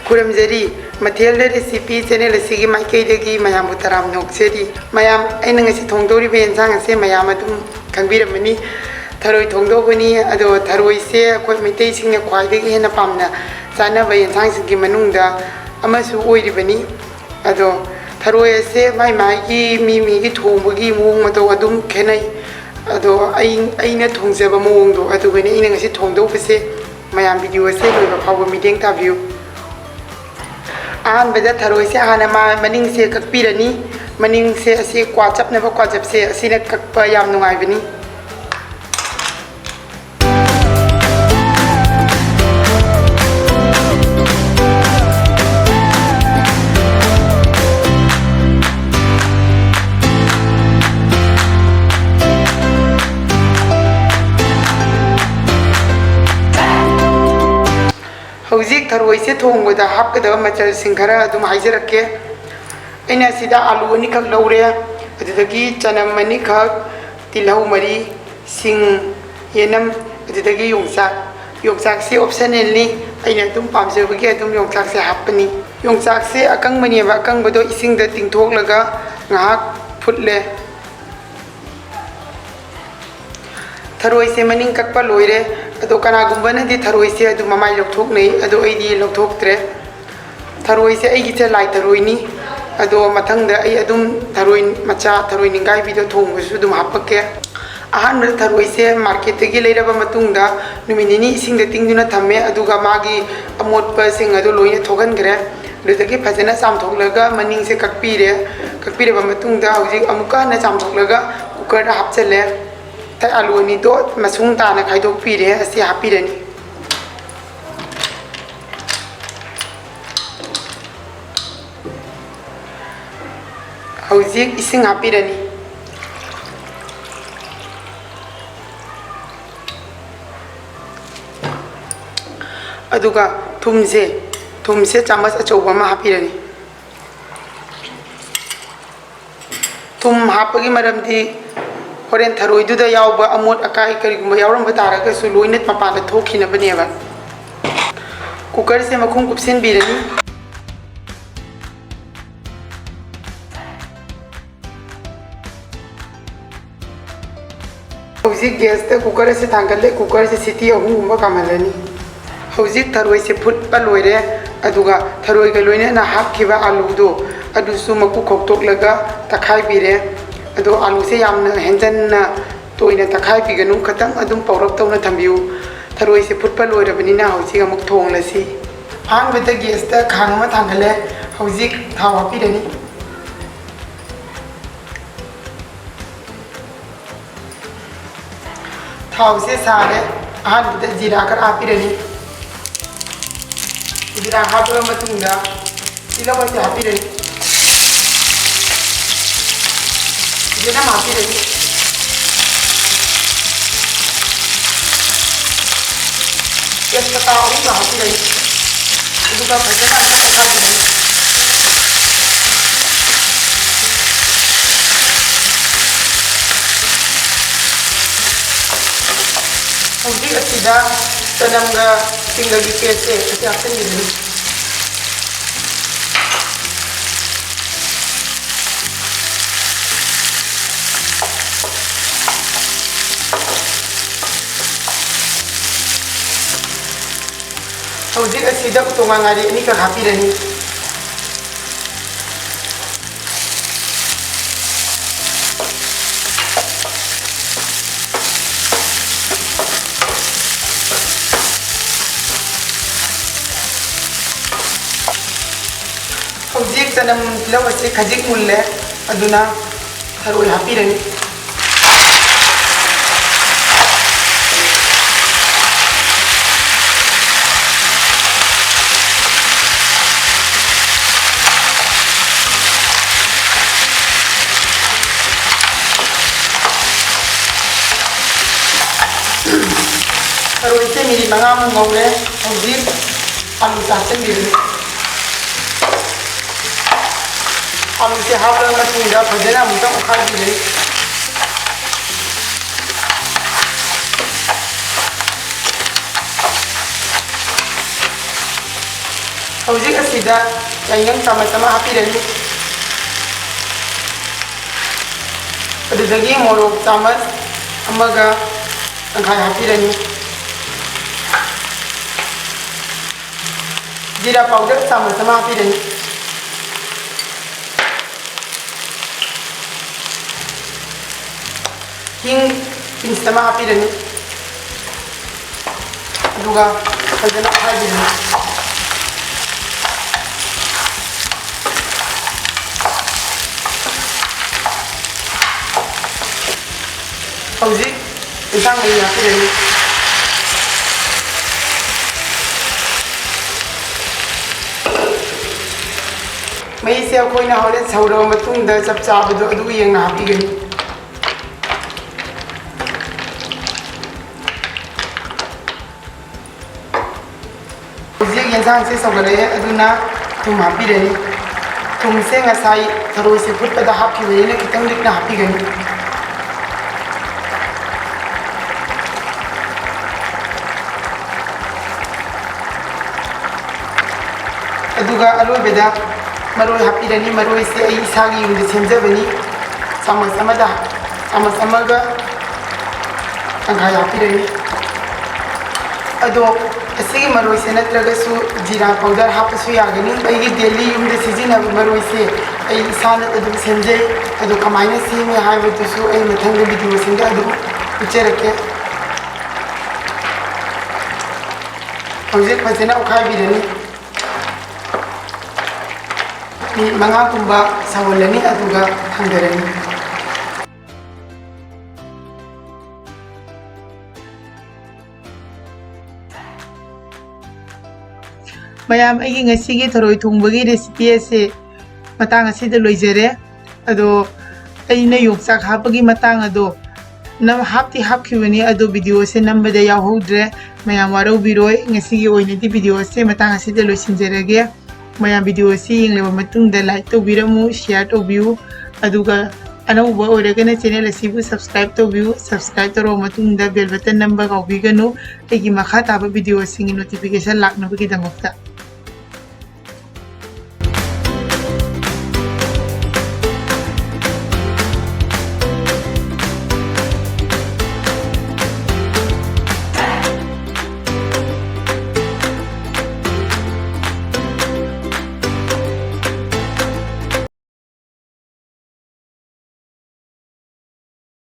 खुरमजरी मथेल recipe channel असिगी माइकैदगी मयाम तराम नोक्सेरी मयाम अैना ngasi थोंदोरिबे एंजांग असे मयाम अदुम खंगबिरमनी थरोई थोंदोबनी अदो थरोई से अखोय मैतै सिंगना ख्वाइदगी हेना पामना चानबा एंजांग सिंगी मनुंगदा अमसु ओइरिबनी अदो थरोई असे माइ माइगी मी थोंबगी मोंग मतो अदुम खेनै अदो अैना थोंजबा मोंगदो अदुगने अैना ngasi थोंदोबसे मयाम वीडियो असे लोइबा फावबा मिटेंग ताबियु अहमद थरोई से हाँ मनिंग से कक्पीरनी मनिंग से असी क्वाचपनब क्वाचप से असीना कक्पा याम नुंगाइबनी हौजिक थरोई से थोंगदा हापकदब मचल सिंखरा अदुम हाइजरके अैना सिदा आलू अनिखक लौरे अदुदगी चनम अनिखक तिलहौ मरी सिंग येनम अदुदगी योंगचाक से ऑप्शनली अैना अदुम पामजबगी अदुम योंगचाक से हापनी योंगचाक से अकंगमनीबा अकंगबदो इसिंगदा तिंगथोकलगा ngahak फुटले थरोई से मनिंग कक्पा लोइरे अदो कनागुंबनदी थरोई से अदु ममाई लौथोकनै अदो ऐदी लौथोक्त्रे थरोई से ऐगी से लाई थरोइनी अदो मथंगदा ऐ अदुम थरोई मचा थरोई निंगाई बिदो थोंगबसु अदुम हापके अहान थरोई से मार्केटगी लेरबा मतुंगदा नुमिनिनी इसिंगदा तिंगदुना थम्मे अदुगा मागी अमोटपा सिंग अदो लोइने थोगनग्रे अदुदगी फजना चामथोकलगा मनिंग से कक्पीरेबा मतुंगदा हौजिक अमुका ना चामथोकलगा कुकरदा हापचले तै आलू अनी दो मसूंग ताना खाइदोकपीरे असी हापीरनी हौजिक इसिंग हापीरनी अदुगा थुमसे चामच अचौबा अमा हापीरनी थुम हापगी मरमदी होरेन थरोइदुदा यावबा अमोट अकाई करिगुंबा यावरंबा तारगसु लोइने मपादा थोखिनबनेबा कुकर से मखुम कुपसिन बिरनी हौजिक गैस ते कुकर से थांगले कुकर से सिटी अहुंगुंबा कामलनी हौजिक थरोइ से फुटपा लोइरे अदुगा थरोइगा लोइने ना हापखिबा आलूदो अदुसु मकु खोक्तोकलगा तखाइ बिरे अदो आलू से यामना हेंजन्ना तोइना तखाइ पिगनु खतंग अदुम पौरक तौना थंबियु थरोइ से फुटपा लोइरबनिना हौजिक अमुक थोंगलसी हानबदा गैस ता खांग मा थांगले हौजिक थाव हापिरनी थाव से सारे हानबदा जीरा कर हापिरनी जीरा हापरा मतुंगा तिलम से हापिरनी जेना हापिरनी तेजपत्ता अहुंगा हापिरनी अदुगा फजना अमता तखाइरनी हौजिक असिदा चनमगा सिंगगी पेस्ट से हापचनगिरनी हौजिक असिदा उतोंगांगारी अनिका हापिरनी हौजिक चनम तिलम असे खजिक मुल्ले अदुना थरोइ हापिरनी थरोइ से मिरी मंगा मु ngौरे हौजिक आलू हापचनगिरनी आलू से हापला मतुंगा फजना अमुक्ता ओखाइबिरनी ꯍꯧꯖꯤꯛ ꯑꯁꯤꯗ ꯌꯥꯏꯉꯪ ꯆꯥꯃꯁ ꯑꯃ ꯍꯥꯞꯄꯤꯔꯅꯤ ꯑꯗꯨꯗꯒꯤ ꯃꯣꯔꯣꯛ ꯆꯥꯃꯁ ꯑꯃꯒ ꯇꯪꯈꯥꯏ ꯍꯥꯞꯄꯤꯔꯅꯤ ꯖꯤꯔꯥ ꯄꯥꯎꯗꯔ ꯆꯥꯃꯁ ꯑꯃ ꯍꯥꯞꯄꯤꯔꯅꯤ ꯍꯤꯡ ꯄꯤꯟꯁ ꯑꯃ ꯍꯥꯞꯄꯤꯔꯅꯤ ꯑꯗꯨꯒ ꯐꯖꯅ ꯑꯣꯠꯈꯥꯏꯕꯤꯔꯅꯤ ꯍꯧꯖꯤꯛ ꯏꯟꯁꯥꯡ ꯃꯍꯤ ꯍꯥꯞꯄꯤꯔꯅꯤ ꯃꯍꯤꯁꯦ ꯑꯩꯈꯣꯏꯅ ꯍꯣꯔꯦꯟ ꯁꯧꯔꯕ ꯃꯇꯨꯡꯗ ꯆꯞ ꯆꯥꯕꯗꯣ ꯑꯗꯨ ꯌꯦꯡꯅ ꯍꯥꯞꯄꯤꯒꯅꯤ ꯍꯧꯖꯤꯛ ꯌꯦꯟꯁꯥꯡꯁꯦ ꯁꯧꯒꯠꯂꯛꯑꯦ ꯑꯗꯨꯅ ꯊꯨꯝ ꯍꯥꯞꯄꯤꯔꯅꯤ ꯊꯨꯝꯁꯦ ꯉꯁꯥꯏ ꯊꯔꯣꯏꯁꯦ ꯐꯨꯠꯄꯗ ꯍꯥꯞꯈꯤꯕꯅꯤꯅ ꯈꯤꯇꯪ ꯂꯤꯛꯅ ꯍꯥꯞꯄꯤꯒꯅꯤ ꯑꯗꯨꯒ ꯑꯔꯣꯏꯕꯗ ꯃꯔꯣꯏ ꯍꯥꯞꯄꯤꯔꯅꯤ ꯃꯔꯣꯏꯁꯦ ꯑꯩ ꯏꯁꯥꯒꯤ ꯌꯨꯝꯗ ꯁꯦꯝꯖꯕꯅꯤ ꯆꯥꯃꯁ ꯑꯃꯒ ꯇꯪꯈꯥꯏ ꯍꯥꯞꯄꯤꯔꯅꯤ ꯑꯗꯣ ꯑꯁꯤꯒꯤ ꯃꯔꯣꯏꯁꯦ ꯅꯠꯇ꯭ꯔꯒꯁꯨ ꯖꯤꯔꯥ ꯄꯥꯎꯗꯔ ꯍꯥꯞꯄꯁꯨ ꯌꯥꯒꯅꯤ ꯑꯩꯒꯤ ꯗꯦꯂꯤ ꯌꯨꯝꯗ ꯁꯤꯖꯤꯟꯅꯕ ꯃꯔꯣꯏꯁꯦ ꯑꯩ ꯏꯁꯥꯅ ꯑꯗꯨꯝ ꯁꯦꯝꯖꯩ ꯑꯗꯣ ꯀꯃꯥꯏꯅ ꯁꯦꯝꯃꯦ ꯍꯥꯏꯕꯗꯨꯁꯨ ꯑꯩ ꯃꯊꯪꯒꯤ ꯚꯤꯗꯤꯑꯣꯁꯤꯡꯗ ꯑꯗꯨꯝ ꯎꯠꯆꯔꯛꯀꯦ ꯍꯧꯖꯤꯛ ꯐꯖꯅ ꯑꯣꯠꯈꯥꯏꯕꯤꯔꯅꯤ ꯃꯤꯅꯤꯠ 5ꯒꯨꯝꯕ ꯁꯧꯍꯜꯂꯅꯤ ꯑꯗꯨꯒ ꯊꯥꯡꯊꯔꯅꯤ ꯃꯌꯥꯝ ꯑꯩꯒꯤ ꯉꯁꯤꯒꯤ ꯊꯔꯣꯏ ꯊꯣꯡꯕꯒꯤ ꯔꯦꯁꯤꯄꯤ ꯑꯁꯤ ꯃꯇꯥꯡ ꯑꯁꯤꯗ ꯂꯣꯏꯖꯔꯦ ꯑꯗꯣ ꯑꯩꯅ ꯌꯣꯡꯆꯥꯛ ꯍꯥꯞꯄꯒꯤ ꯃꯇꯥꯡ ꯑꯗꯣ ꯍꯥꯞꯇꯤ ꯍꯥꯞꯈꯤꯕꯅꯤ ꯑꯗꯣ ꯚꯤꯗꯤꯑꯣꯁꯦ ꯅꯝꯕꯗ ꯌꯥꯎꯍꯧꯗ꯭ꯔꯦ ꯃꯌꯥꯝ ꯋꯥꯔꯧꯕꯤꯔꯣꯏ ꯉꯁꯤꯒꯤ ꯑꯣꯏꯅꯗꯤ ꯚꯤꯗꯤꯑꯣ ꯑꯁꯤ ꯃꯇꯥꯡ ꯑꯁꯤꯗ ꯂꯣꯏꯁꯤꯟꯖꯔꯒꯦ ꯃꯌꯥꯝ ꯚꯤꯗꯤꯑꯣ ꯑꯁꯤ ꯌꯦꯡꯂꯕ ꯃꯇꯨꯡꯗ ꯂꯥꯏꯛ ꯇꯧꯕꯤꯔꯝꯃꯨ ꯁꯤꯌꯔ ꯇꯧꯕꯤꯌꯨ ꯑꯗꯨꯒ ꯑꯅꯧꯕ ꯑꯣꯏꯔꯒꯅ ꯆꯦꯅꯦꯜ ꯑꯁꯤꯕꯨ ꯁꯕꯁꯀ꯭राꯏꯕ ꯇꯧꯕꯤꯌꯨ ꯁꯕꯁꯀ꯭राꯏꯕ ꯇꯧꯔꯕ ꯃꯇꯨꯡꯗ ꯕꯦꯜ ꯕꯇꯟ ꯅꯝꯕ ꯀꯥꯎꯕꯤꯒꯅꯨ ꯑꯩꯒꯤ ꯃꯈꯥ ꯇꯥꯕ ꯚꯤꯗꯤꯑꯣꯁꯤꯡꯒꯤ ꯅꯣꯇꯤꯐꯤꯀꯦꯁꯟ ꯂꯥꯛꯅꯕꯒꯤꯗꯃꯛꯇ